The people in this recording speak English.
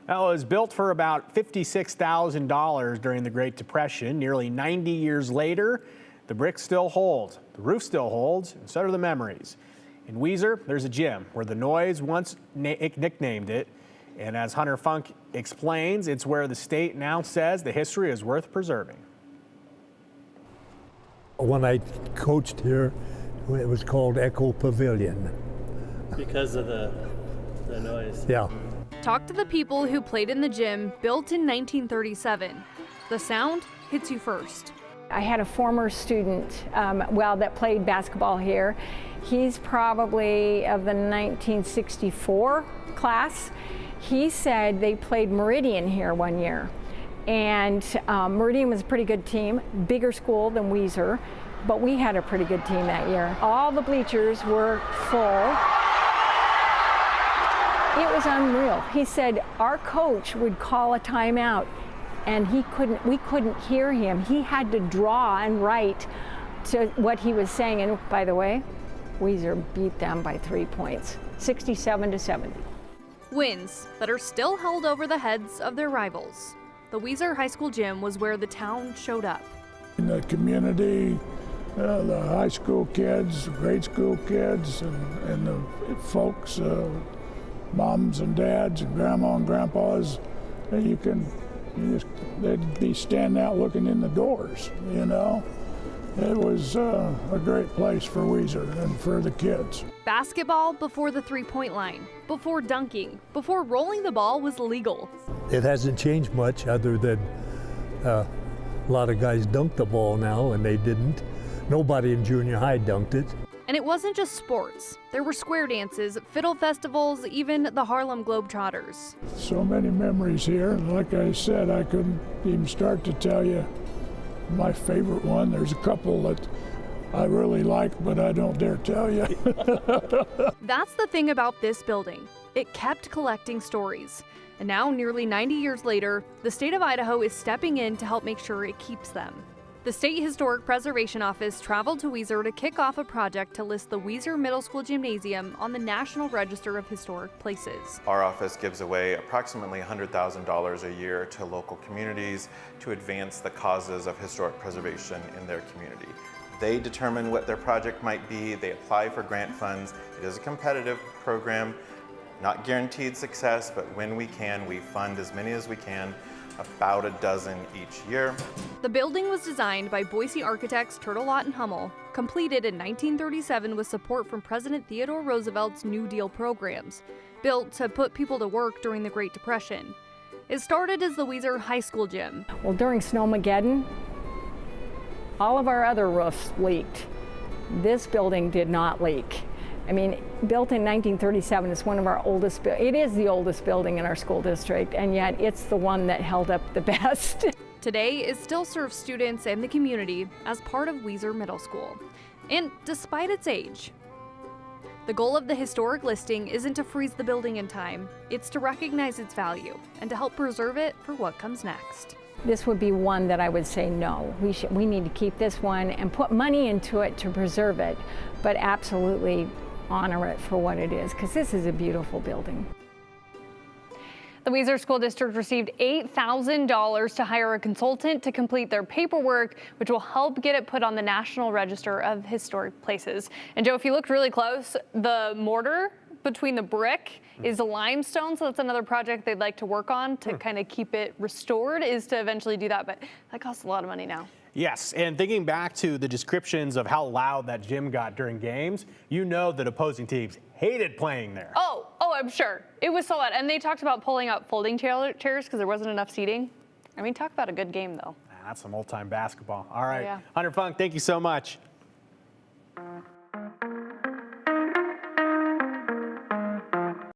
Well, it was built for about $56,000 during the Great Depression. Nearly 90 years later, the bricks still hold, the roof still holds, and so do the memories. In Weiser, there's a gym where the Noise once nicknamed it. And as Hunter Funk explains, it's where the state now says the history is worth preserving. When I coached here, it was called Echo Pavilion. Because of the noise. Yeah. Talk to the people who played in the gym, built in 1937. The sound hits you first. I had a former student, that played basketball here. He's probably of the 1964 class. He said they played Meridian here one year. And Meridian was a pretty good team, bigger school than Weiser, but we had a pretty good team that year. All the bleachers were full. It was unreal. He said our coach would call a timeout and we couldn't hear him. He had to draw and write to what he was saying. And by the way, Weiser beat them by 3 points, 67-70. Wins that are still held over the heads of their rivals. The Weiser High School gym was where the town showed up. In the community, the high school kids, grade school kids, and the folks, moms and dads and grandma and grandpas, they'd be standing out looking in the doors, you know. It was a great place for Weiser and for the kids. Basketball before the three-point line, before dunking, before rolling the ball was legal. It hasn't changed much other than a lot of guys dunk the ball now, and they didn't. Nobody in junior high dunked it. And it wasn't just sports. There were square dances, fiddle festivals, even the Harlem Globetrotters. So many memories here. Like I said, I couldn't even start to tell you my favorite one. There's a couple that I really like, but I don't dare tell you. That's the thing about this building. It kept collecting stories. And now, nearly 90 years later, the state of Idaho is stepping in to help make sure it keeps them. The State Historic Preservation Office traveled to Weiser to kick off a project to list the Weiser Middle School Gymnasium on the National Register of Historic Places. Our office gives away approximately $100,000 a year to local communities to advance the causes of historic preservation in their community. They determine what their project might be, they apply for grant funds. It is a competitive program, not guaranteed success, but when we can, we fund as many as we can, about a dozen each year. The building was designed by Boise architects Turtle Lott and Hummel, completed in 1937 with support from President Theodore Roosevelt's New Deal programs, built to put people to work during the Great Depression. It started as the Weiser High School gym. Well, during Snowmageddon, all of our other roofs leaked. This building did not leak. I mean, built in 1937, it's one of our oldest, it is the oldest building in our school district, and yet it's the one that held up the best. Today, it still serves students and the community as part of Weiser Middle School. And despite its age, the goal of the historic listing isn't to freeze the building in time, it's to recognize its value and to help preserve it for what comes next. This would be one that I would say no. We need to keep this one and put money into it to preserve it, but absolutely honor it for what it is, because this is a beautiful building. The Weiser School District received $8,000 to hire a consultant to complete their paperwork, which will help get it put on the National Register of Historic Places. And Joe, if you looked really close, the mortar between the brick is a limestone, so that's another project they'd like to work on to kind of keep it restored, is to eventually do that, but that costs a lot of money now. Yes, and thinking back to the descriptions of how loud that gym got during games, you know that opposing teams hated playing there. Oh, I'm sure. It was so loud. And they talked about pulling out folding chairs because there wasn't enough seating. I mean, talk about a good game, though. That's some old-time basketball. All right, Yeah. Hunter Funk, thank you so much.